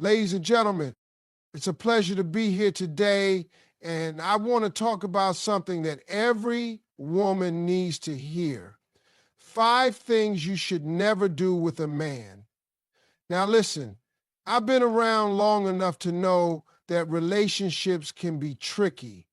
Ladies and gentlemen, it's a pleasure to be here today, and I want to talk about something that every woman needs to hear. 5 things you should never do with a man. Now listen, I've been around long enough to know that relationships can be tricky.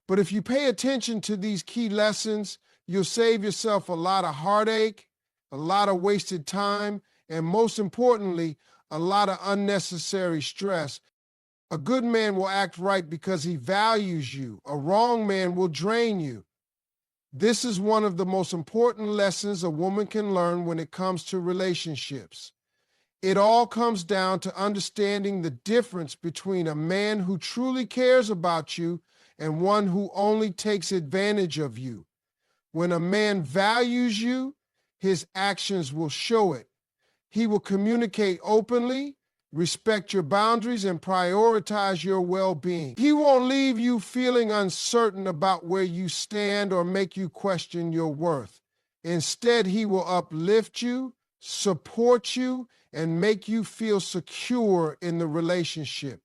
But if you pay attention to these key lessons, you'll save yourself a lot of heartache, a lot of wasted time, and most importantly, a lot of unnecessary stress. A good man will act right because he values you. A wrong man will drain you. This is one of the most important lessons a woman can learn when it comes to relationships. It all comes down to understanding the difference between a man who truly cares about you and one who only takes advantage of you. When a man values you, his actions will show it. He will communicate openly, respect your boundaries, and prioritize your well-being. He won't leave you feeling uncertain about where you stand or make you question your worth. Instead, he will uplift you, support you, and make you feel secure in the relationship.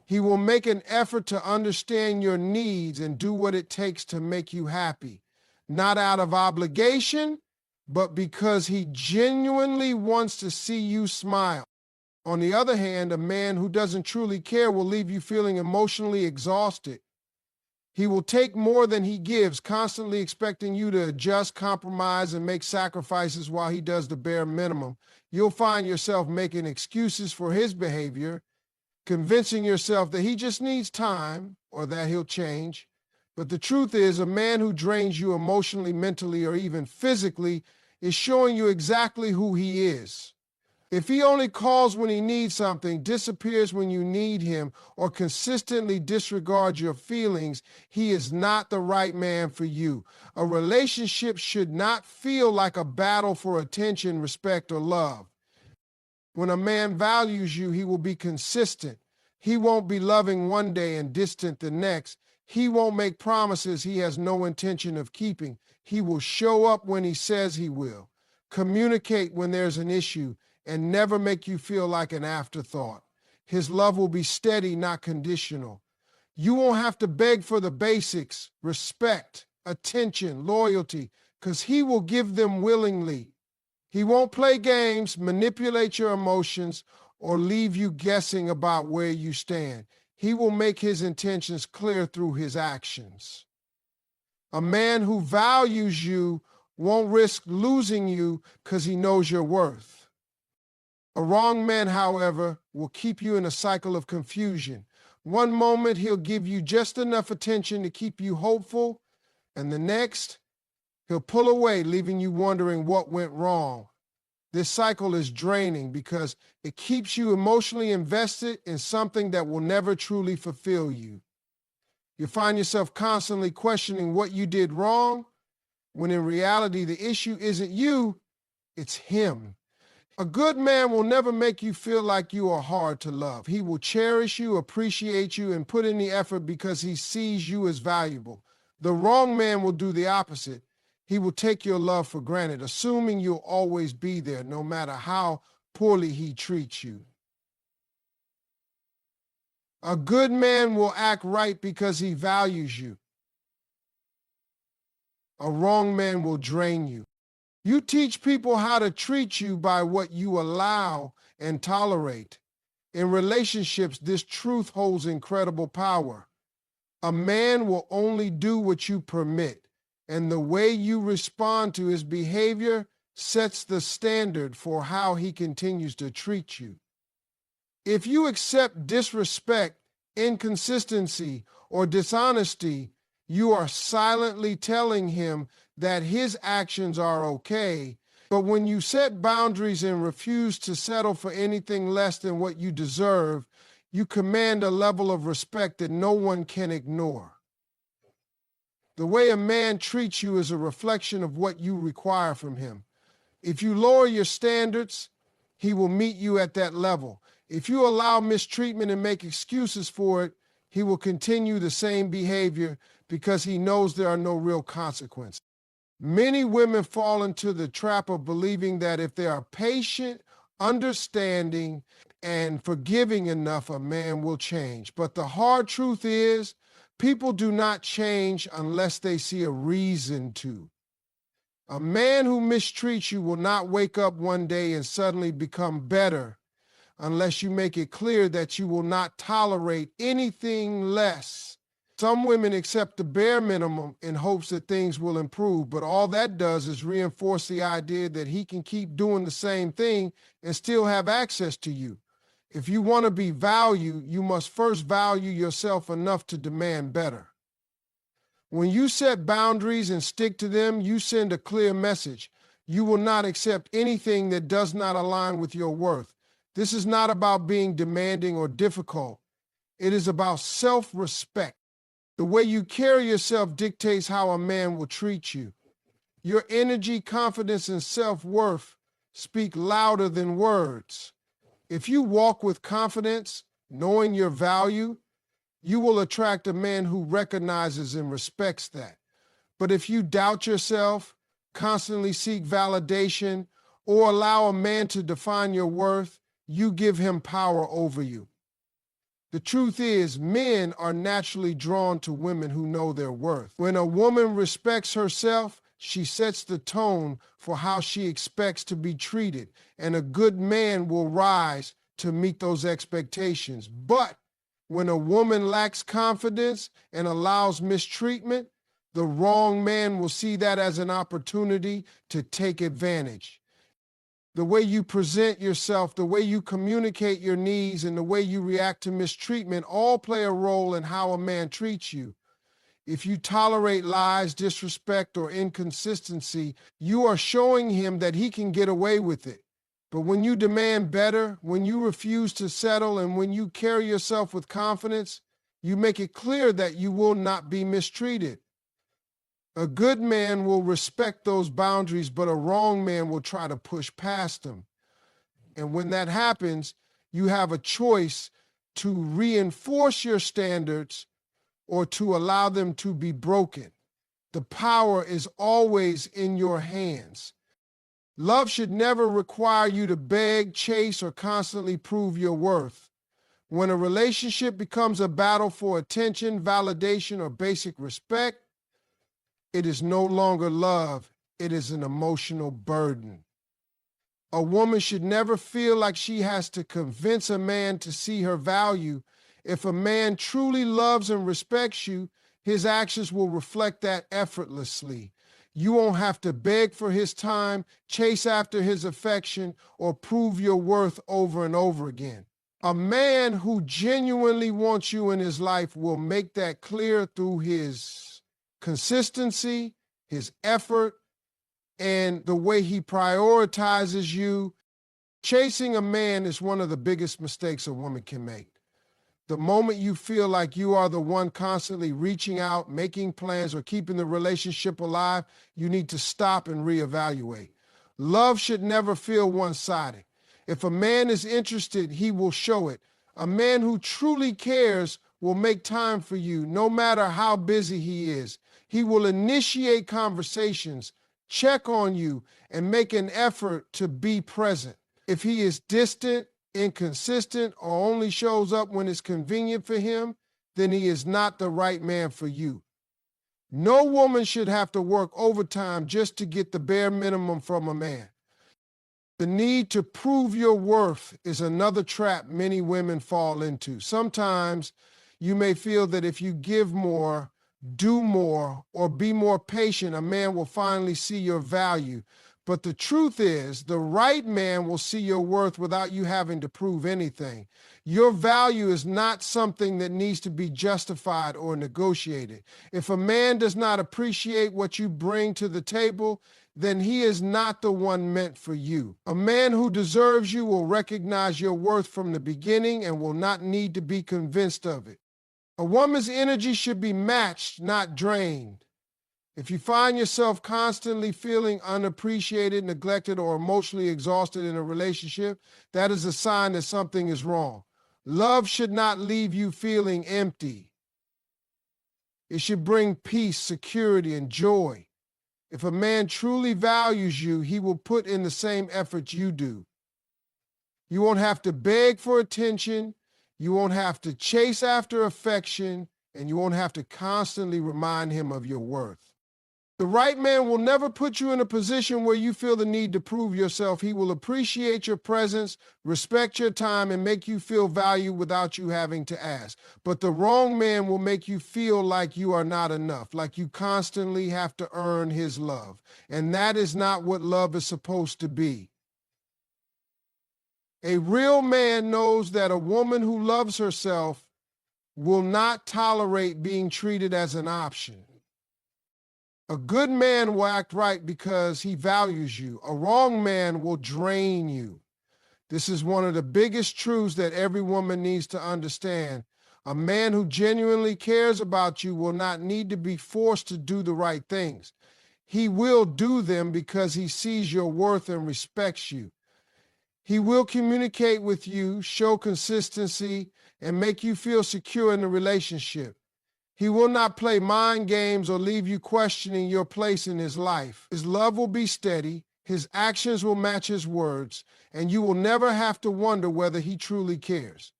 He will make an effort to understand your needs and do what it takes to make you happy, not out of obligation, but because he genuinely wants to see you smile. On the other hand, a man who doesn't truly care will leave you feeling emotionally exhausted. He will take more than he gives, constantly expecting you to adjust, compromise, and make sacrifices while he does the bare minimum. You'll find yourself making excuses for his behavior, convincing yourself that he just needs time or that he'll change. But the truth is, a man who drains you emotionally, mentally, or even physically is showing you exactly who he is. If he only calls when he needs something, disappears when you need him, or consistently disregards your feelings, he is not the right man for you. A relationship should not feel like a battle for attention, respect, or love. When a man values you, he will be consistent. He won't be loving one day and distant the next. He won't make promises he has no intention of keeping. He will show up when he says he will, communicate when there's an issue, and never make you feel like an afterthought. His love will be steady, not conditional. You won't have to beg for the basics, respect, attention, loyalty, because he will give them willingly. He won't play games, manipulate your emotions, or leave you guessing about where you stand. He will make his intentions clear through his actions. A man who values you won't risk losing you because he knows your worth. A wrong man, however, will keep you in a cycle of confusion. One moment, he'll give you just enough attention to keep you hopeful, and the next, he'll pull away, leaving you wondering what went wrong. This cycle is draining because it keeps you emotionally invested in something that will never truly fulfill you. You find yourself constantly questioning what you did wrong, when in reality, the issue isn't you, it's him. A good man will never make you feel like you are hard to love. He will cherish you, appreciate you, and put in the effort because he sees you as valuable. The wrong man will do the opposite. He will take your love for granted, assuming you'll always be there, no matter how poorly he treats you. A good man will act right because he values you. A wrong man will drain you. You teach people how to treat you by what you allow and tolerate. In relationships, this truth holds incredible power. A man will only do what you permit, and the way you respond to his behavior sets the standard for how he continues to treat you. If you accept disrespect, inconsistency, or dishonesty, you are silently telling him that his actions are okay. But when you set boundaries and refuse to settle for anything less than what you deserve, you command a level of respect that no one can ignore. The way a man treats you is a reflection of what you require from him. If you lower your standards, he will meet you at that level. If you allow mistreatment and make excuses for it, he will continue the same behavior because he knows there are no real consequences. Many women fall into the trap of believing that if they are patient, understanding, and forgiving enough, a man will change. But the hard truth is, people do not change unless they see a reason to. A man who mistreats you will not wake up one day and suddenly become better unless you make it clear that you will not tolerate anything less. Some women accept the bare minimum in hopes that things will improve, but all that does is reinforce the idea that he can keep doing the same thing and still have access to you. If you want to be valued, you must first value yourself enough to demand better. When you set boundaries and stick to them, you send a clear message. You will not accept anything that does not align with your worth. This is not about being demanding or difficult. It is about self-respect. The way you carry yourself dictates how a man will treat you. Your energy, confidence, and self-worth speak louder than words. If you walk with confidence, knowing your value, you will attract a man who recognizes and respects that. But if you doubt yourself, constantly seek validation, or allow a man to define your worth, you give him power over you. The truth is, men are naturally drawn to women who know their worth. When a woman respects herself, she sets the tone for how she expects to be treated, and a good man will rise to meet those expectations. But when a woman lacks confidence and allows mistreatment, the wrong man will see that as an opportunity to take advantage. The way you present yourself, the way you communicate your needs, and the way you react to mistreatment all play a role in how a man treats you. If you tolerate lies, disrespect, or inconsistency, you are showing him that he can get away with it. But when you demand better, when you refuse to settle, and when you carry yourself with confidence, you make it clear that you will not be mistreated. A good man will respect those boundaries, but a wrong man will try to push past them. And when that happens, you have a choice to reinforce your standards or to allow them to be broken. The power is always in your hands. Love should never require you to beg, chase, or constantly prove your worth. When a relationship becomes a battle for attention, validation, or basic respect, it is no longer love, it is an emotional burden. A woman should never feel like she has to convince a man to see her value. If a man truly loves and respects you, his actions will reflect that effortlessly. You won't have to beg for his time, chase after his affection, or prove your worth over and over again. A man who genuinely wants you in his life will make that clear through his consistency, his effort, and the way he prioritizes you. Chasing a man is one of the biggest mistakes a woman can make. The moment you feel like you are the one constantly reaching out, making plans, or keeping the relationship alive, you need to stop and reevaluate. Love should never feel one-sided. If a man is interested, he will show it. A man who truly cares will make time for you, no matter how busy he is. He will initiate conversations, check on you, and make an effort to be present. If he is distant, inconsistent, or only shows up when it's convenient for him, then he is not the right man for you. No woman should have to work overtime just to get the bare minimum from a man. The need to prove your worth is another trap many women fall into. Sometimes you may feel that if you give more, do more, or be more patient, a man will finally see your value. But the truth is, the right man will see your worth without you having to prove anything. Your value is not something that needs to be justified or negotiated. If a man does not appreciate what you bring to the table, then he is not the one meant for you. A man who deserves you will recognize your worth from the beginning and will not need to be convinced of it. A woman's energy should be matched, not drained. If you find yourself constantly feeling unappreciated, neglected, or emotionally exhausted in a relationship, that is a sign that something is wrong. Love should not leave you feeling empty. It should bring peace, security, and joy. If a man truly values you, he will put in the same effort you do. You won't have to beg for attention. You won't have to chase after affection, and you won't have to constantly remind him of your worth. The right man will never put you in a position where you feel the need to prove yourself. He will appreciate your presence, respect your time, and make you feel valued without you having to ask. But the wrong man will make you feel like you are not enough, like you constantly have to earn his love. And that is not what love is supposed to be. A real man knows that a woman who loves herself will not tolerate being treated as an option. A good man will act right because he values you. A wrong man will drain you. This is one of the biggest truths that every woman needs to understand. A man who genuinely cares about you will not need to be forced to do the right things. He will do them because he sees your worth and respects you. He will communicate with you, show consistency, and make you feel secure in the relationship. He will not play mind games or leave you questioning your place in his life. His love will be steady, his actions will match his words, and you will never have to wonder whether he truly cares.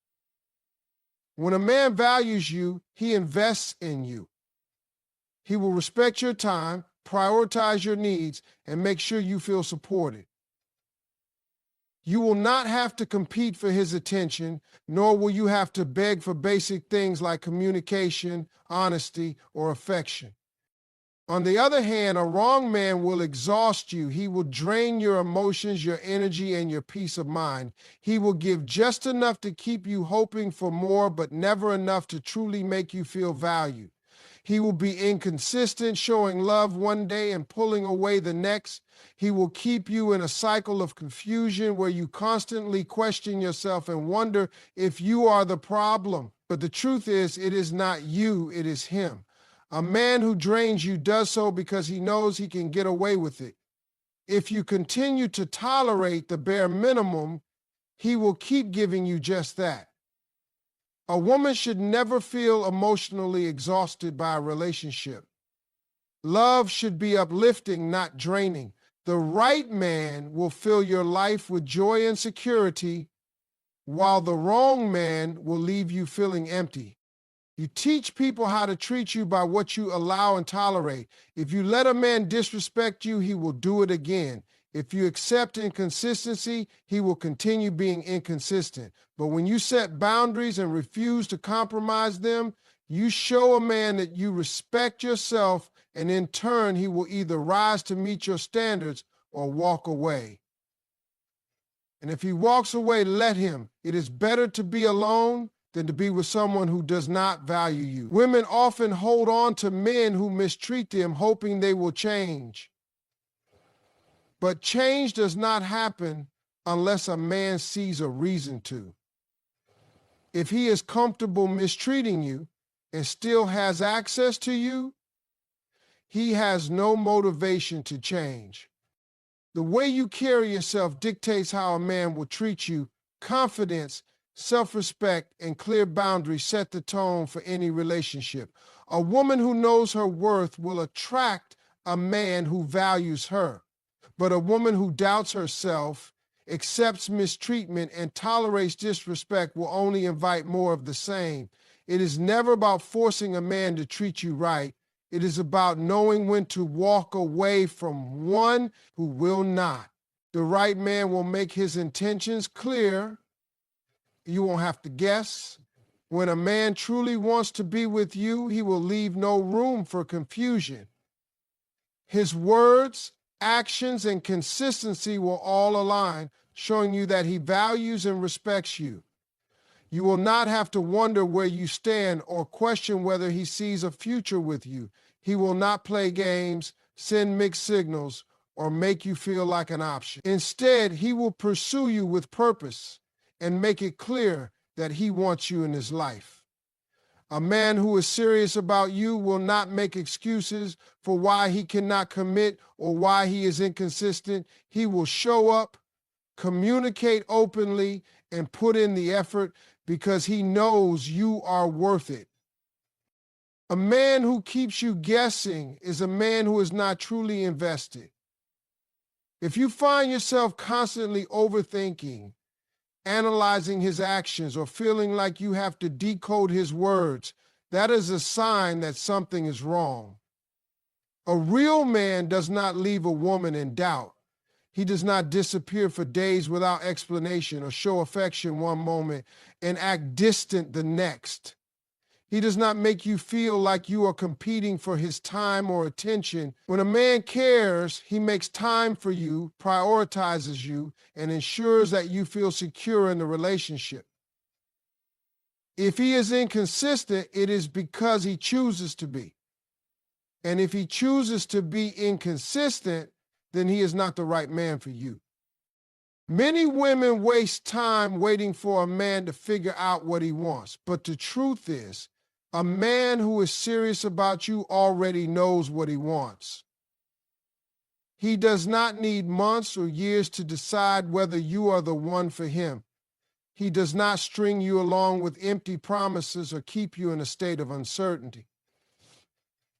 When a man values you, he invests in you. He will respect your time, prioritize your needs, and make sure you feel supported. You will not have to compete for his attention, nor will you have to beg for basic things like communication, honesty, or affection. On the other hand, a wrong man will exhaust you. He will drain your emotions, your energy, and your peace of mind. He will give just enough to keep you hoping for more, but never enough to truly make you feel valued. He will be inconsistent, showing love one day and pulling away the next. He will keep you in a cycle of confusion where you constantly question yourself and wonder if you are the problem. But the truth is, it is not you, it is him. A man who drains you does so because he knows he can get away with it. If you continue to tolerate the bare minimum, he will keep giving you just that. A woman should never feel emotionally exhausted by a relationship. Love should be uplifting, not draining. The right man will fill your life with joy and security, while the wrong man will leave you feeling empty. You teach people how to treat you by what you allow and tolerate. If you let a man disrespect you, he will do it again. If you accept inconsistency, he will continue being inconsistent. But when you set boundaries and refuse to compromise them, you show a man that you respect yourself, and in turn, he will either rise to meet your standards or walk away. And if he walks away, let him. It is better to be alone than to be with someone who does not value you. Women often hold on to men who mistreat them, hoping they will change. But change does not happen unless a man sees a reason to. If he is comfortable mistreating you and still has access to you, he has no motivation to change. The way you carry yourself dictates how a man will treat you. Confidence, self-respect, and clear boundaries set the tone for any relationship. A woman who knows her worth will attract a man who values her. But a woman who doubts herself, accepts mistreatment, and tolerates disrespect will only invite more of the same. It is never about forcing a man to treat you right. It is about knowing when to walk away from one who will not. The right man will make his intentions clear. You won't have to guess. When a man truly wants to be with you, he will leave no room for confusion. His words, actions, and consistency will all align, showing you that he values and respects you. You will not have to wonder where you stand or question whether he sees a future with you. He will not play games, send mixed signals, or make you feel like an option. Instead, he will pursue you with purpose and make it clear that he wants you in his life. A man who is serious about you will not make excuses for why he cannot commit or why he is inconsistent. He will show up, communicate openly, and put in the effort because he knows you are worth it. A man who keeps you guessing is a man who is not truly invested. If you find yourself constantly overthinking analyzing his actions, or feeling like you have to decode his words, that is a sign that something is wrong. A real man does not leave a woman in doubt. He does not disappear for days without explanation or show affection one moment and act distant the next. He does not make you feel like you are competing for his time or attention. When a man cares, he makes time for you, prioritizes you, and ensures that you feel secure in the relationship. If he is inconsistent, it is because he chooses to be. And if he chooses to be inconsistent, then he is not the right man for you. Many women waste time waiting for a man to figure out what he wants. But the truth is, a man who is serious about you already knows what he wants. He does not need months or years to decide whether you are the one for him. He does not string you along with empty promises or keep you in a state of uncertainty.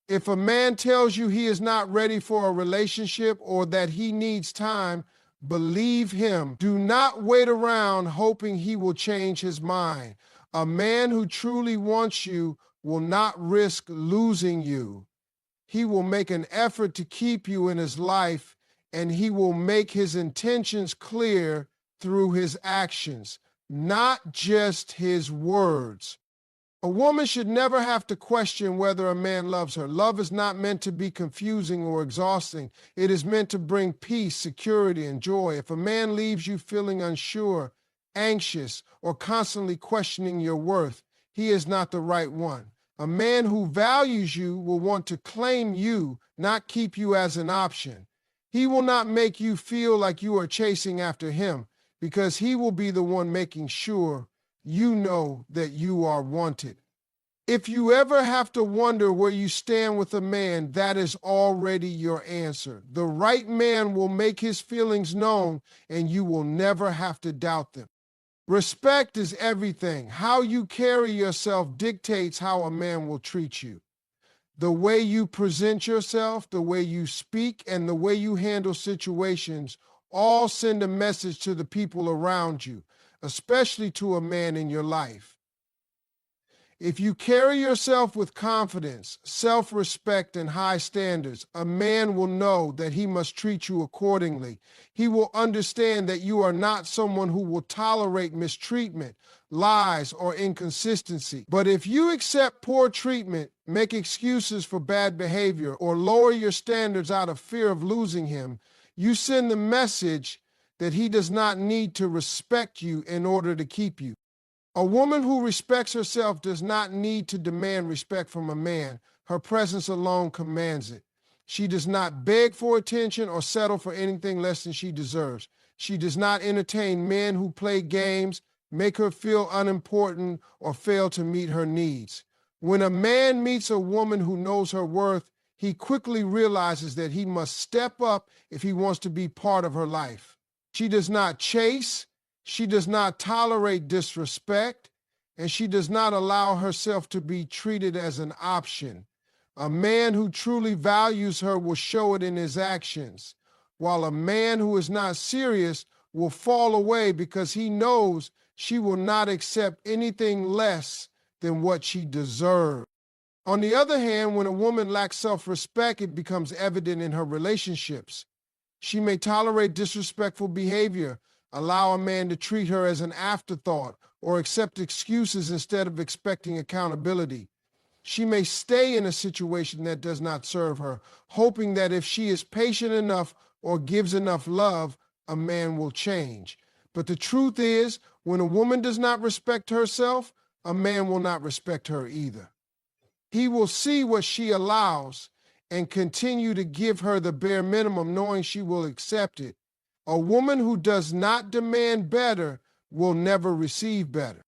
If a man tells you he is not ready for a relationship or that he needs time, believe him. Do not wait around hoping he will change his mind. A man who truly wants you will not risk losing you. He will make an effort to keep you in his life, and he will make his intentions clear through his actions, not just his words. A woman should never have to question whether a man loves her. Love is not meant to be confusing or exhausting. It is meant to bring peace, security, and joy. If a man leaves you feeling unsure, anxious, or constantly questioning your worth, he is not the right one. A man who values you will want to claim you, not keep you as an option. He will not make you feel like you are chasing after him, because he will be the one making sure you know that you are wanted. If you ever have to wonder where you stand with a man, that is already your answer. The right man will make his feelings known, and you will never have to doubt them. Respect is everything. How you carry yourself dictates how a man will treat you. The way you present yourself, the way you speak, and the way you handle situations all send a message to the people around you, especially to a man in your life. If you carry yourself with confidence, self-respect, and high standards, a man will know that he must treat you accordingly. He will understand that you are not someone who will tolerate mistreatment, lies, or inconsistency. But if you accept poor treatment, make excuses for bad behavior, or lower your standards out of fear of losing him, you send the message that he does not need to respect you in order to keep you. A woman who respects herself does not need to demand respect from a man. Her presence alone commands it. She does not beg for attention or settle for anything less than she deserves. She does not entertain men who play games, make her feel unimportant, or fail to meet her needs. When a man meets a woman who knows her worth, he quickly realizes that he must step up if he wants to be part of her life. She does not chase. She does not tolerate disrespect, and she does not allow herself to be treated as an option. A man who truly values her will show it in his actions, while a man who is not serious will fall away because he knows she will not accept anything less than what she deserves. On the other hand, when a woman lacks self-respect, it becomes evident in her relationships. She may tolerate disrespectful behavior, allow a man to treat her as an afterthought, or accept excuses instead of expecting accountability. She may stay in a situation that does not serve her, hoping that if she is patient enough or gives enough love, a man will change. But the truth is, when a woman does not respect herself, a man will not respect her either. He will see what she allows and continue to give her the bare minimum, knowing she will accept it. A woman who does not demand better will never receive better.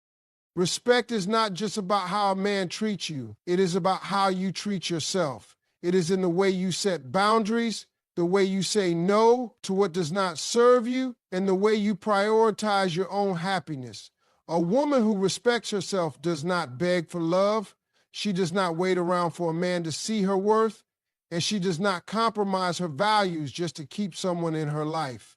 Respect is not just about how a man treats you. It is about how you treat yourself. It is in the way you set boundaries, the way you say no to what does not serve you, and the way you prioritize your own happiness. A woman who respects herself does not beg for love. She does not wait around for a man to see her worth, and she does not compromise her values just to keep someone in her life.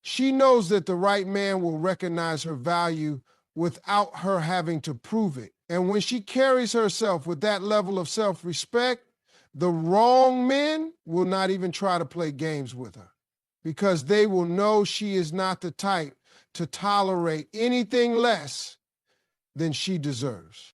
She knows that the right man will recognize her value without her having to prove it. And when she carries herself with that level of self-respect, the wrong men will not even try to play games with her because they will know she is not the type to tolerate anything less than she deserves.